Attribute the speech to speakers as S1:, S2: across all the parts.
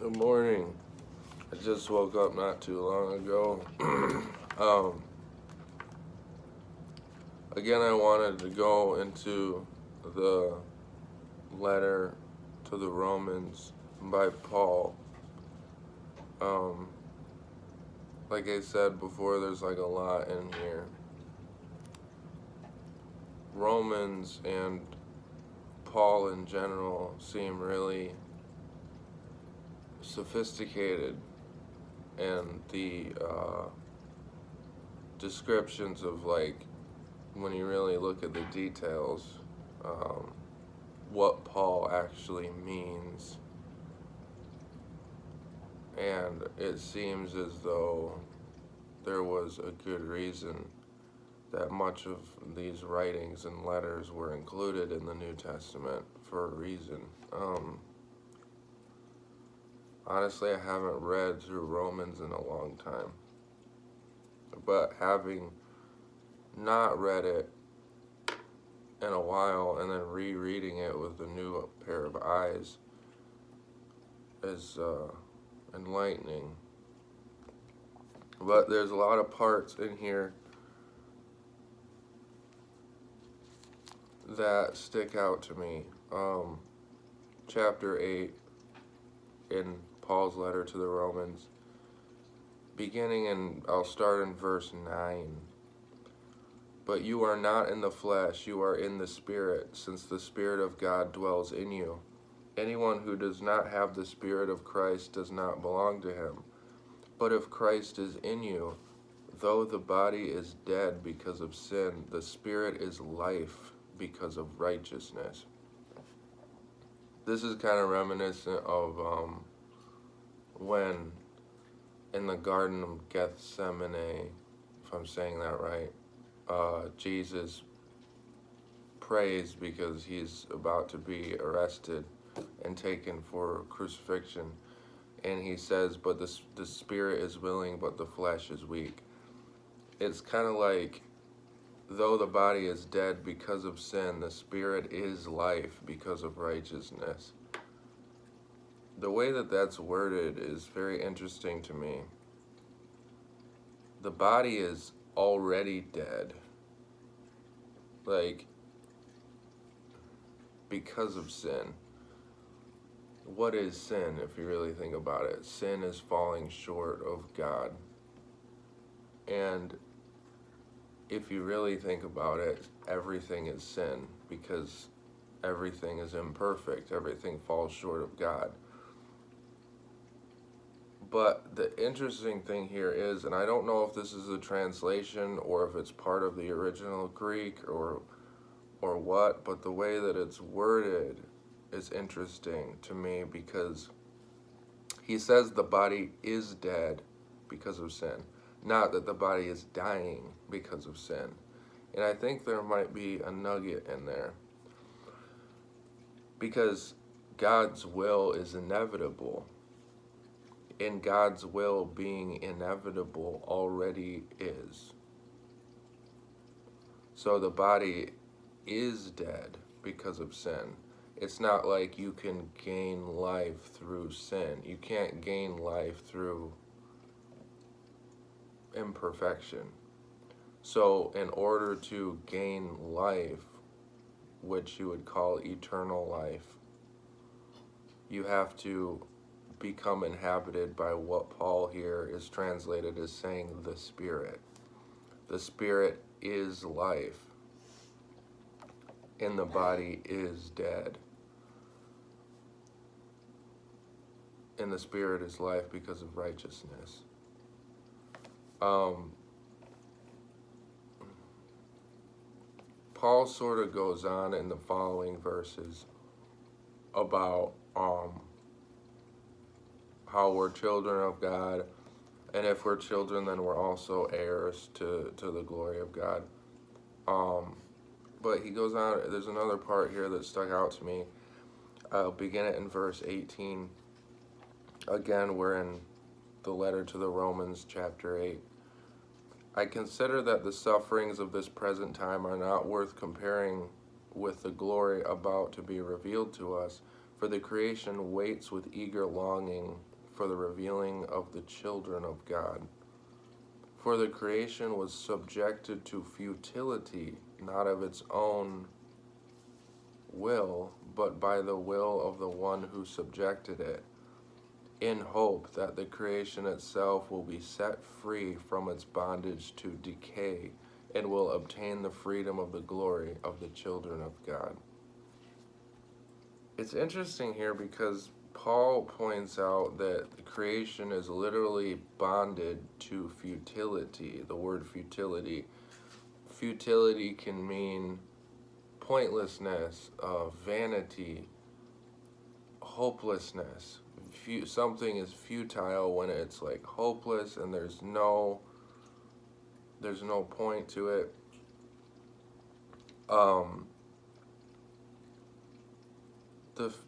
S1: Good morning. I just woke up not too long ago. um, Again, I wanted to go into the letter to the Romans by Paul. Um, like I said before, there's like a lot in here. Romans and Paul in general seem really sophisticated, and the descriptions of, like, when you really look at the details, um, what Paul actually means. And it seems as though there was a good reason that much of these writings and letters were included in the New Testament for a reason. Honestly, I haven't read through Romans in a long time. But having not read it in a while and then rereading it with a new pair of eyes is enlightening. But there's a lot of parts in here that stick out to me. Chapter 8 in Paul's letter to the Romans, I'll start in verse 9. But you are not in the flesh, you are in the Spirit, since the Spirit of God dwells in you. Anyone who does not have the Spirit of Christ does not belong to him. But if Christ is in you, though the body is dead because of sin, the Spirit is life because of righteousness. This is kind of reminiscent of when in the Garden of Gethsemane, if I'm saying that right, Jesus prays because he's about to be arrested and taken for crucifixion. And he says, but the spirit is willing, but the flesh is weak. It's kind of like, though the body is dead because of sin, the spirit is life because of righteousness. The way that that's worded is very interesting to me. The body is already dead, like, because of sin. What is sin, if you really think about it? Sin is falling short of God. And if you really think about it, everything is sin, because everything is imperfect. Everything falls short of God. But the interesting thing here is, and I don't know if this is a translation or if it's part of the original Greek or what, but the way that it's worded is interesting to me, because he says the body is dead because of sin, not that the body is dying because of sin. And I think there might be a nugget in there, because God's will is inevitable. And God's will being inevitable already is. So the body is dead because of sin. It's not like you can gain life through sin. You can't gain life through imperfection. So in order to gain life, which you would call eternal life, you have to become inhabited by what Paul here is translated as saying, the Spirit. The Spirit is life, and the body is dead. And the Spirit is life because of righteousness. Paul sort of goes on in the following verses about how we're children of God, and if we're children, then we're also heirs to the glory of God. But he goes on, there's another part here that stuck out to me. I'll begin it in verse 18. Again, we're in the letter to the Romans, chapter 8. I consider that the sufferings of this present time are not worth comparing with the glory about to be revealed to us. For the creation waits with eager longing for the revealing of the children of God. For the creation was subjected to futility, not of its own will, but by the will of the one who subjected it, in hope that the creation itself will be set free from its bondage to decay and will obtain the freedom of the glory of the children of God. It's interesting here because Paul points out that the creation is literally bonded to futility. The word futility. Futility can mean pointlessness, vanity, hopelessness. Something is futile when it's like hopeless and there's no point to it.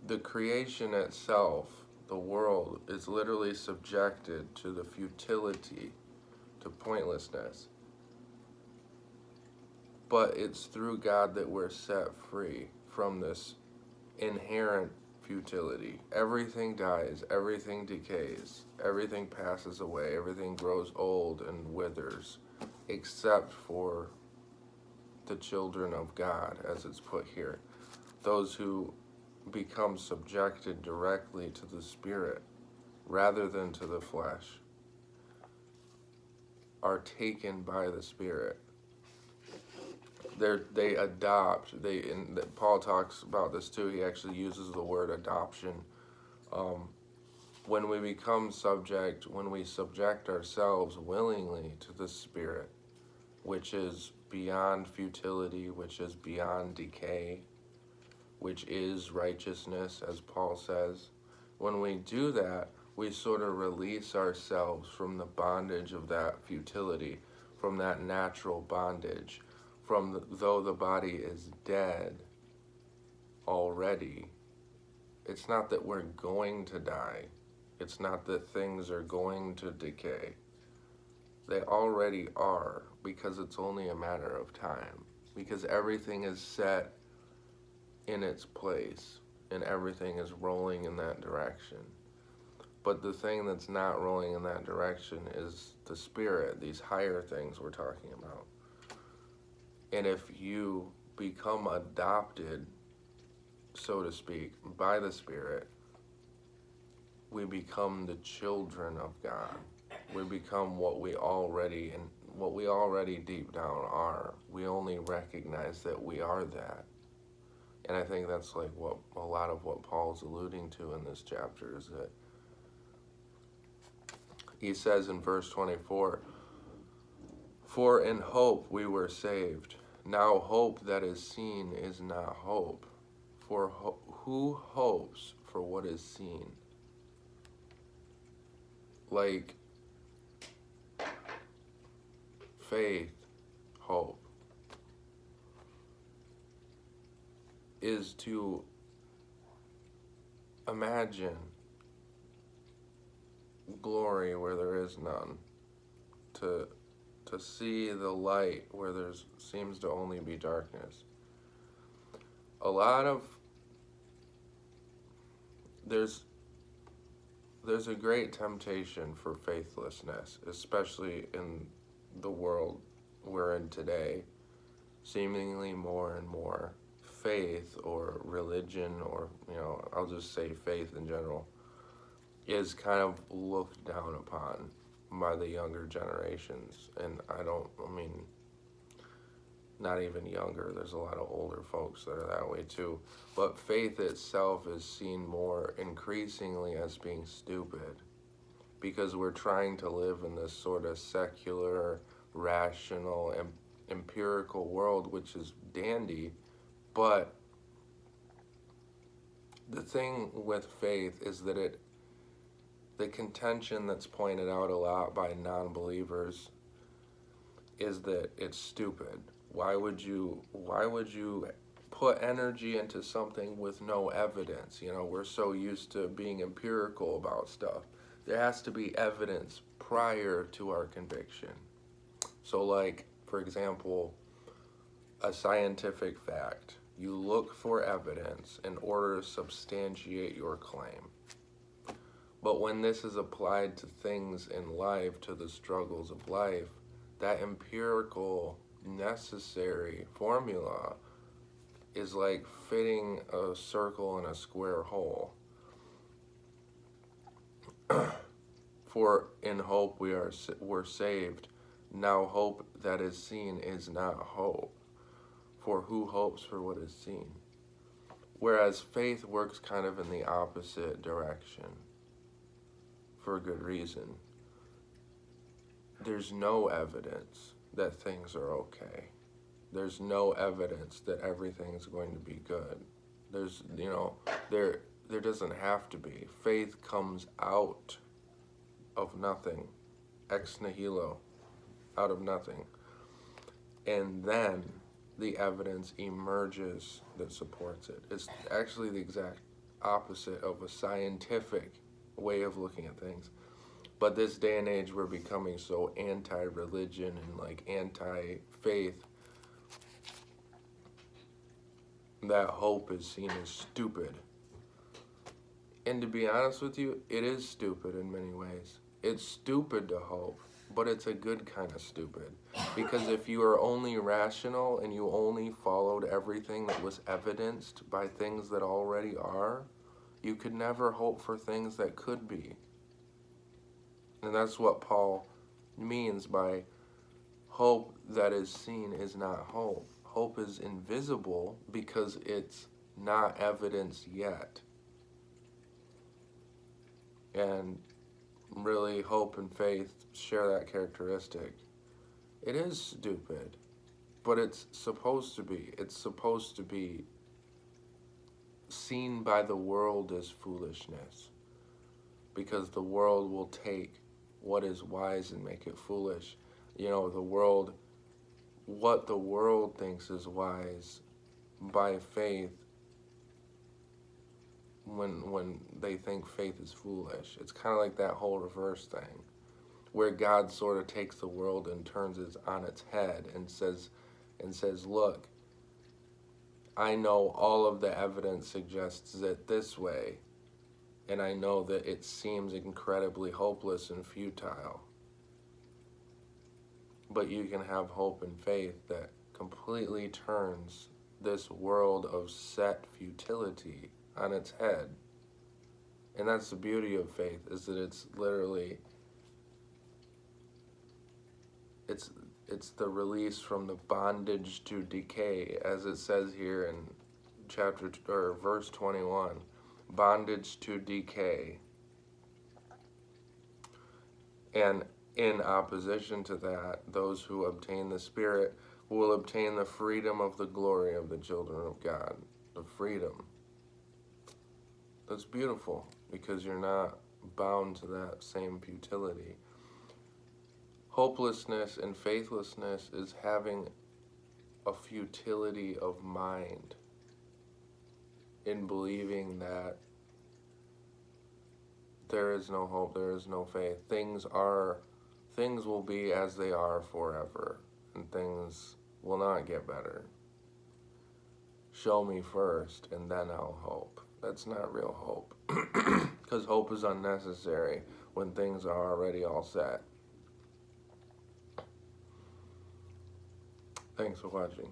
S1: The creation itself, the world, is literally subjected to the futility, to pointlessness. But it's through God that we're set free from this inherent futility. Everything dies, everything decays, everything passes away, everything grows old and withers, except for the children of God, as it's put here. Those who become subjected directly to the Spirit rather than to the flesh are taken by the Spirit. They adopt. Paul talks about this too. He actually uses the word adoption. When we become subject, when we subject ourselves willingly to the Spirit, which is beyond futility, which is beyond decay, which is righteousness, as Paul says. When we do that, we sort of release ourselves from the bondage of that futility, from that natural bondage, though the body is dead already. It's not that we're going to die. It's not that things are going to decay. They already are, because it's only a matter of time. Because everything is set in its place, and everything is rolling in that direction. But the thing that's not rolling in that direction is the Spirit, these higher things we're talking about. And if you become adopted, so to speak, by the Spirit, we become the children of God. We become what we already deep down are. We only recognize that we are that. And I think that's like what a lot of what Paul's alluding to in this chapter is that he says in verse 24, "For in hope we were saved. Now hope that is seen is not hope. For who hopes for what is seen?" Like faith, hope, is to imagine glory where there is none, to see the light where there seems to only be darkness. There's a great temptation for faithlessness, especially in the world we're in today. Seemingly more and more faith or religion, or I'll just say faith in general, is kind of looked down upon by the younger generations. And not even younger, there's a lot of older folks that are that way too. But faith itself is seen more increasingly as being stupid, because we're trying to live in this sort of secular, rational, and empirical world, which is dandy. But the thing with faith is that the contention that's pointed out a lot by non-believers is that it's stupid. Why would you put energy into something with no evidence? We're so used to being empirical about stuff. There has to be evidence prior to our conviction. So like, for example, a scientific fact. You look for evidence in order to substantiate your claim. But when this is applied to things in life, to the struggles of life, that empirical, necessary formula is like fitting a circle in a square hole. For in hope we're saved. Now hope that is seen is not hope. For who hopes for what is seen? Whereas faith works kind of in the opposite direction, for a good reason. There's no evidence that things are okay. There's no evidence that everything's going to be good. There's, there doesn't have to be. Faith comes out of nothing, ex nihilo, out of nothing. And then the evidence emerges that supports it. It's actually the exact opposite of a scientific way of looking at things. But this day and age, we're becoming so anti-religion and like anti-faith that hope is seen as stupid. And to be honest with you, it is stupid in many ways. It's stupid to hope, but it's a good kind of stupid. Because if you are only rational and you only followed everything that was evidenced by things that already are, you could never hope for things that could be. And that's what Paul means by hope that is seen is not hope. Hope is invisible because it's not evidenced yet. And really, hope and faith share that characteristic. It is stupid, but it's supposed to be. It's supposed to be seen by the world as foolishness, because the world will take what is wise and make it foolish. What the world thinks is wise by faith, when they think faith is foolish. It's kind of like that whole reverse thing, where God sort of takes the world and turns it on its head and says, look, I know all of the evidence suggests it this way, and I know that it seems incredibly hopeless and futile. But you can have hope and faith that completely turns this world of set futility on its head. And that's the beauty of faith, is that it's literally, it's the release from the bondage to decay, as it says here in verse 21, bondage to decay. And in opposition to that, those who obtain the Spirit will obtain the freedom of the glory of the children of God. The freedom. That's beautiful, because you're not bound to that same futility. Hopelessness and faithlessness is having a futility of mind in believing that there is no hope, there is no faith. Things will be as they are forever, and things will not get better. Show me first, and then I'll hope. That's not real hope, because hope is unnecessary when things are already all set. Thanks for watching.